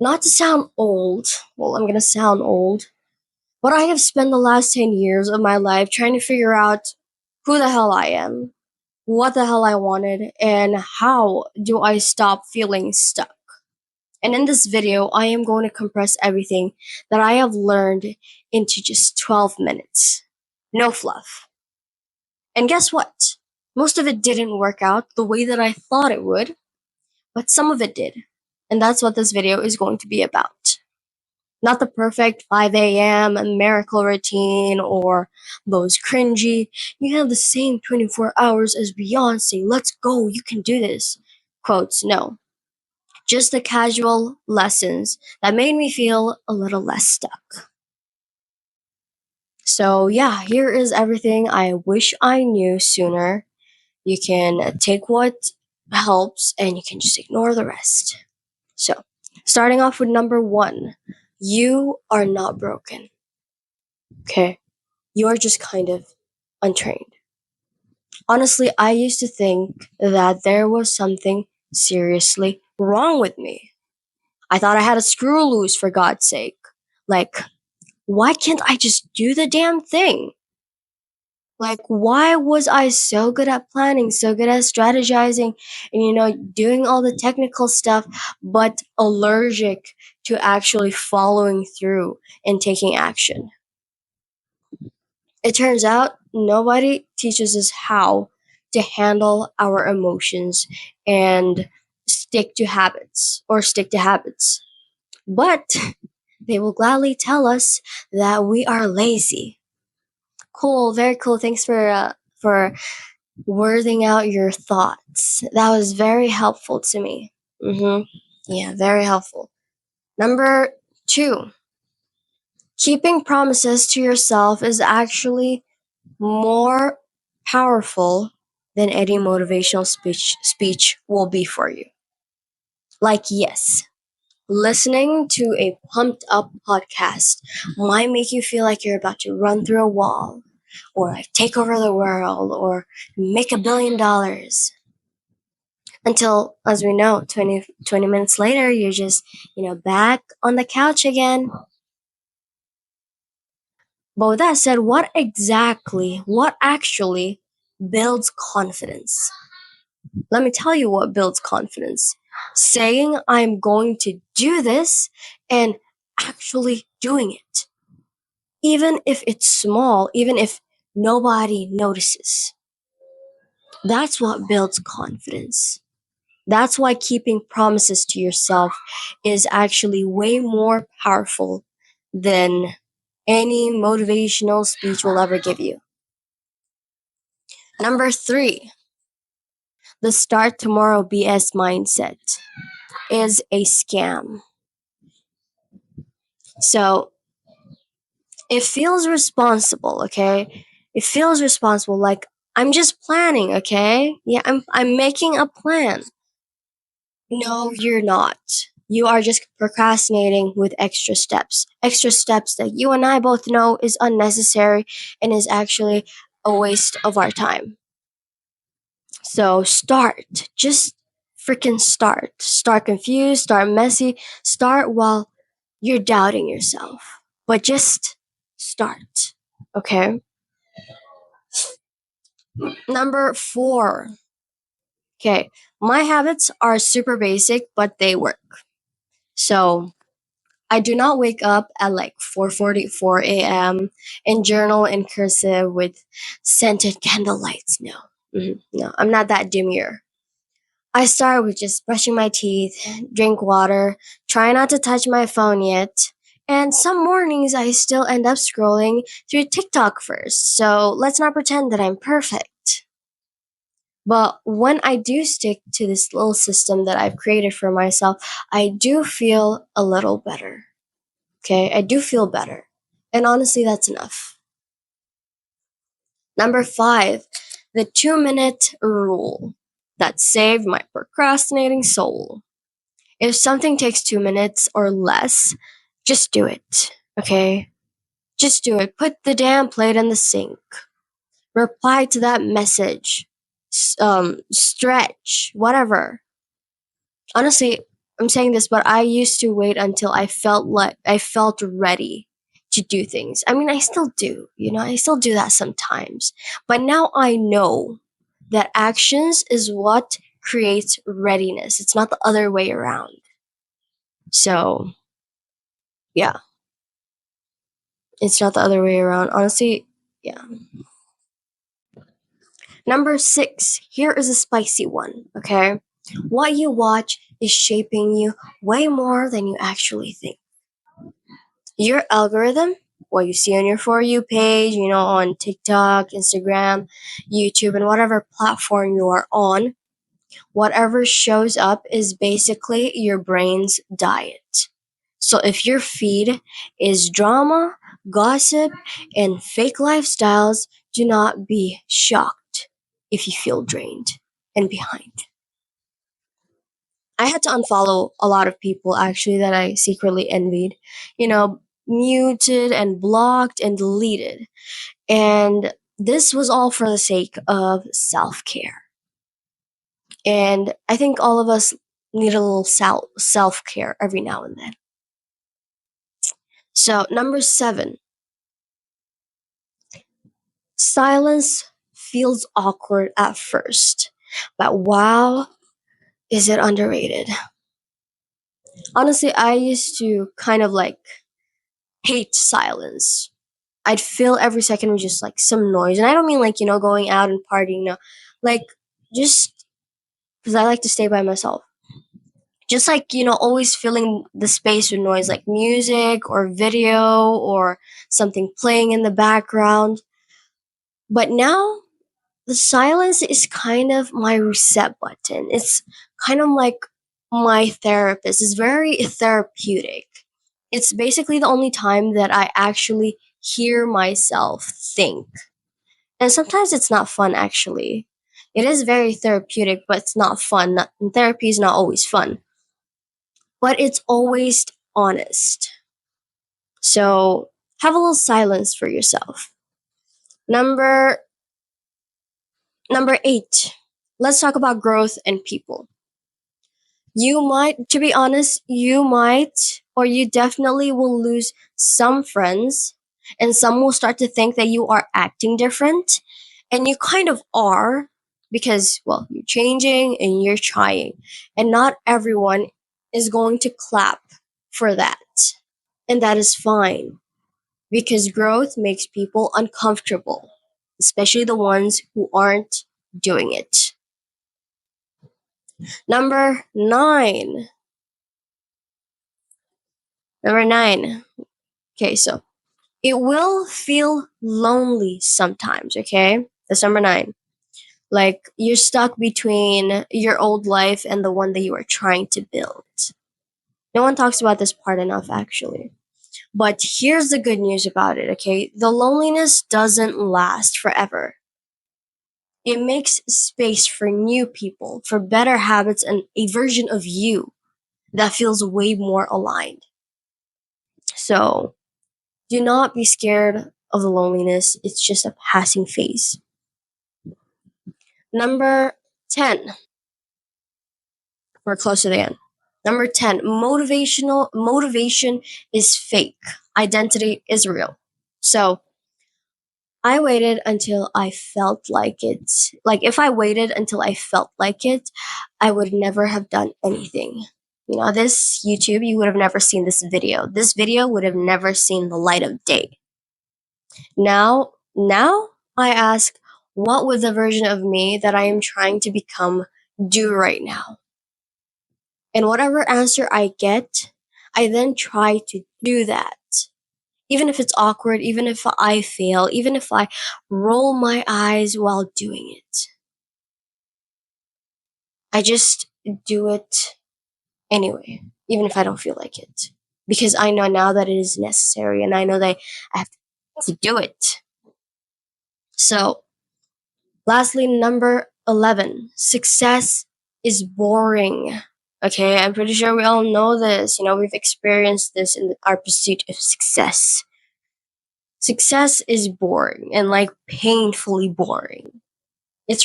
Not to sound old, well, I'm gonna sound old, but I have spent the last 10 years of my life trying to figure out who the hell I am, what the hell I wanted, and how do I stop feeling stuck. And in this video, I am going to compress everything that I have learned into just 12 minutes. No fluff. And guess what? Most of it didn't work out the way that I thought it would, but some of it did. And that's what this video is going to be about. Not the perfect 5 a.m. miracle routine or those cringy, you have the same 24 hours as Beyonce, let's go, you can do this quotes. No, just the casual lessons that made me feel a little less stuck. So, yeah, here is everything I wish I knew sooner. You can take what helps and you can just ignore the rest. So, starting off with number one, you are not broken. Okay? You are just kind of untrained. Honestly, I used to think that there was something seriously wrong with me. I thought I had a screw loose, for God's sake. Like, why can't I just do the damn thing? Like, why was I so good at planning, so good at strategizing, and, doing all the technical stuff, but allergic to actually following through and taking action? It turns out nobody teaches us how to handle our emotions and stick to habits. But they will gladly tell us that we are lazy. Cool, very cool. Thanks for wording out your thoughts. That was very helpful to me. Yeah, very helpful. Number two, keeping promises to yourself is actually more powerful than any motivational speech will be for you. Like, yes, listening to a pumped up podcast might make you feel like you're about to run through a wall or like take over the world or make $1 billion. Until, as we know, 20 minutes later, you're just, back on the couch again. But with that said, what actually builds confidence? Let me tell you what builds confidence. Saying I'm going to do this and actually doing it. Even if it's small, even if nobody notices. That's what builds confidence. That's why keeping promises to yourself is actually way more powerful than any motivational speech will ever give you. Number three, the start tomorrow BS mindset is a scam. So it feels responsible, okay? It feels responsible, like I'm just planning, okay? Yeah, I'm making a plan. No, you're not. You are just procrastinating with extra steps. Extra steps that you and I both know is unnecessary and is actually a waste of our time. So start. Just freaking start. Start confused, start messy, start while you're doubting yourself. But just start. Okay? Number four. Okay. My habits are super basic, but they work. So I do not wake up at like 4:44 a.m. and journal in cursive with scented candle lights. No. No, I'm not that demure. I start with just brushing my teeth, drink water, try not to touch my phone yet, and some mornings I still end up scrolling through TikTok first, so let's not pretend that I'm perfect. But when I do stick to this little system that I've created for myself, I do feel a little better. Okay, I do feel better. And honestly, that's enough. Number five, the 2-minute rule that saved my procrastinating soul. If something takes 2 minutes or less, just do it. Okay? Just do it. Put the damn plate in the sink. Reply to that message. Stretch. Whatever. Honestly, I'm saying this, but I used to wait until I felt ready to do things. I mean, I still do, I still do that sometimes. But now I know that actions is what creates readiness. It's not the other way around. So, yeah, it's not the other way around. Honestly, yeah. Number 6, here is a spicy one, okay? What you watch is shaping you way more than you actually think. Your algorithm, what you see on your For You page, on TikTok, Instagram, YouTube, and whatever platform you are on, whatever shows up is basically your brain's diet. So if your feed is drama, gossip, and fake lifestyles, do not be shocked if you feel drained and behind. I had to unfollow a lot of people actually that I secretly envied, muted and blocked and deleted. And this was all for the sake of self care. And I think all of us need a little self care every now and then. So, number 7, silence feels awkward at first, but wow, is it underrated? Honestly, I used to kind of like hate silence. I'd fill every second with just like some noise. And I don't mean like, going out and partying, no. Like, just because I like to stay by myself. Just like, always filling the space with noise, like music or video or something playing in the background. But now the silence is kind of my reset button. It's kind of like my therapist. It's very therapeutic. It's basically the only time that I actually hear myself think. And sometimes it's not fun, actually. It is very therapeutic, but it's not fun. Therapy is not always fun, but it's always honest. So have a little silence for yourself. Number number 8. Let's talk about growth and people. You might, to be honest, you might or you definitely will lose some friends, and some will start to think that you are acting different, and you kind of are because, well, you're changing and you're trying, and not everyone is going to clap for that. And that is fine because growth makes people uncomfortable, especially the ones who aren't doing it. Number 9. Number 9. Okay, so it will feel lonely sometimes, okay? That's number 9. Like you're stuck between your old life and the one that you are trying to build. No one talks about this part enough, actually. But here's the good news about it, okay? The loneliness doesn't last forever. It makes space for new people, for better habits, and a version of you that feels way more aligned. So, do not be scared of the loneliness. It's just a passing phase. Number 10. We're close to the end. Number 10. Motivation is fake. Identity is real. So I waited until I felt like it. Like if I waited until I felt like it, I would never have done anything. This YouTube, you would have never seen this video. This video would have never seen the light of day. Now I ask, what would the version of me that I am trying to become do right now? And whatever answer I get, I then try to do that. Even if it's awkward, even if I fail, even if I roll my eyes while doing it. I just do it anyway, even if I don't feel like it. Because I know now that it is necessary and I know that I have to do it. So, lastly, number 11, success is boring. Okay, I'm pretty sure we all know this. We've experienced this in our pursuit of success. Success is boring and like painfully boring. It's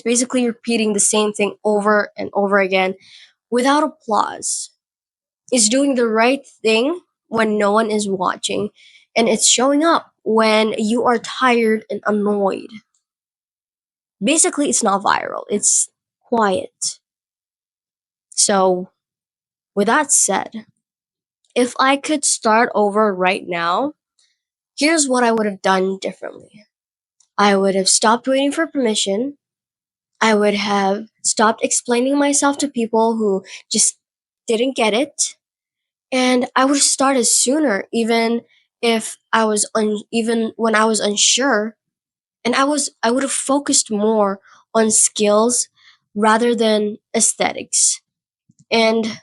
basically repeating the same thing over and over again without applause. It's doing the right thing when no one is watching, and it's showing up when you are tired and annoyed. Basically, it's not viral, it's quiet. So, with that said, if I could start over right now, here's what I would have done differently. I would have stopped waiting for permission. I would have stopped explaining myself to people who just didn't get it. And I would have started sooner, even if even when I was unsure. And I would have focused more on skills rather than aesthetics. And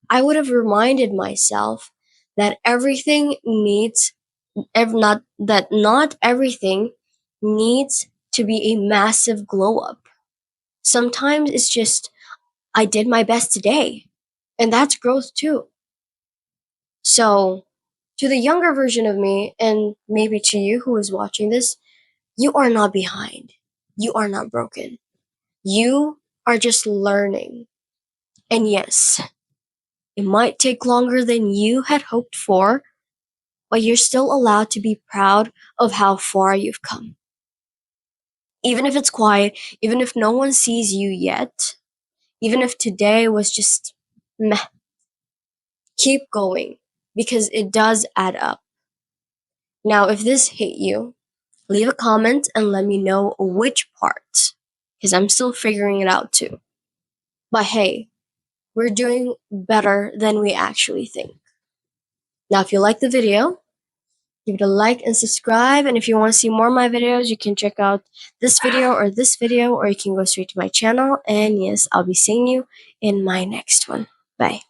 I would have reminded myself that not everything needs to be a massive glow up. Sometimes it's just I did my best today, and that's growth too. So, to the younger version of me, and maybe to you who is watching this, you are not behind. You are not broken. You are just learning. And yes, it might take longer than you had hoped for, but you're still allowed to be proud of how far you've come. Even if it's quiet, even if no one sees you yet, even if today was just meh, keep going because it does add up. Now, if this hit you, leave a comment and let me know which part, because I'm still figuring it out too. But hey, we're doing better than we actually think. Now, if you like the video, give it a like and subscribe. And if you want to see more of my videos, you can check out this video, or you can go straight to my channel. And yes, I'll be seeing you in my next one. Bye.